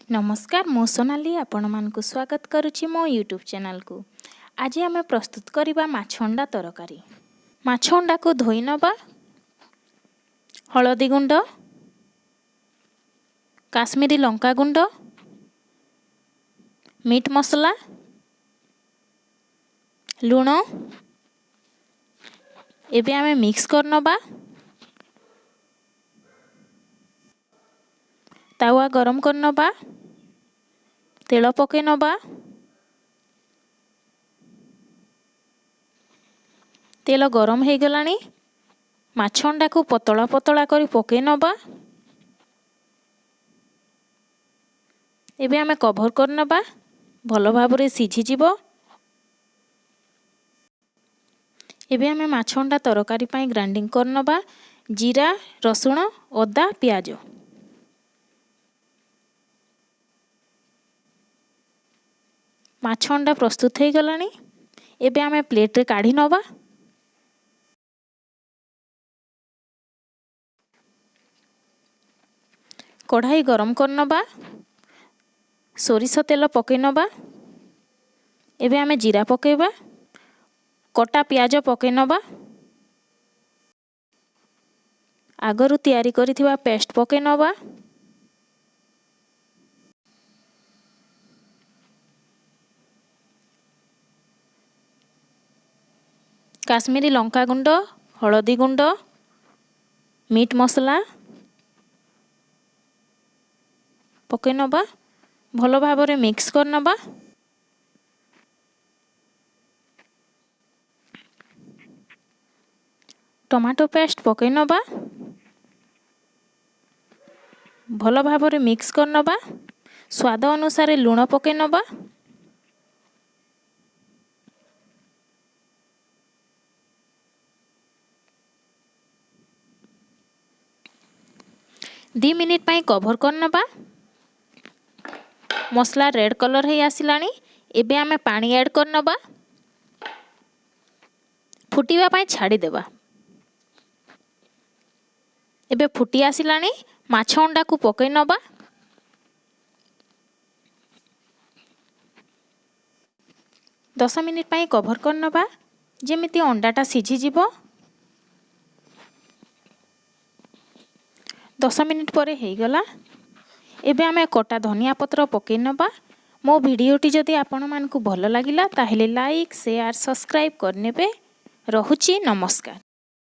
नमस्कार मु सोनाली आपण मानकु स्वागत करुछि मो यूट्यूब चैनल को। आज आम प्रस्तुत करवा माछ अंडा तरकारी। माछ अंडा को धोई नबा, हलदी गुंड, काश्मीरी लंका गुंड, मीट मसला, लुण एबे आमे मिक्स कर नबा। तावा गरम कर नबा, तेल पके नबा। तेल गरम हो गलानी, माछ अंडा को पतला पतला करी पके नबा। एबे आमे कभर कर नबा, भलो भाबरे सिझी जिवो। एबे आमे माछ अंडा तरकारी पई ग्राइंडिंग कर नबा, जीरा, रसुण, अदा, प्याज। माछ अंडा प्रस्तुत हो गलानी, एबे आमे प्लेट रे काढ़ी नबा। कढ़ाई गरम कर नबा, सोरिष तेल पके नबा। एबे आमे जीरा पकेबा, कटा प्याज पके नबा। आगरु तैयारी करिथिबा पेस्ट पके नबा। काश्मीरी लंका गुंड, हलदी गुंड, मीट मसला पके नबा, भलो भाबरे मिक्स कर नबा। टमाटो पेस्ट पके नबा, भलो भाबरे मिक्स कर नबा। स्वाद अनुसार लुण पके नबा। दी मिनिट पाई कभर कर नबा। मसला रेड कलर है आसिलानी, एबे आमे पानी ऐड कर नबा। फुटीवा पाई छाड़ी देबा। एबे फुटी आसिलानी, माछ अंडा को पके नबा। दस मिनिट पाई कभर कर नबा, जेमिति अंडाटा सिझी जिवो। 10 मिनिट परे हो गला। एबे आमे कटा धनिया पत्र पके नबा। मो भिडियोटी जदि आपण मानकु भल लागिला ताहेले लाइक, शेयर, सब्सक्राइब करनेबे। रहुछि नमस्कार।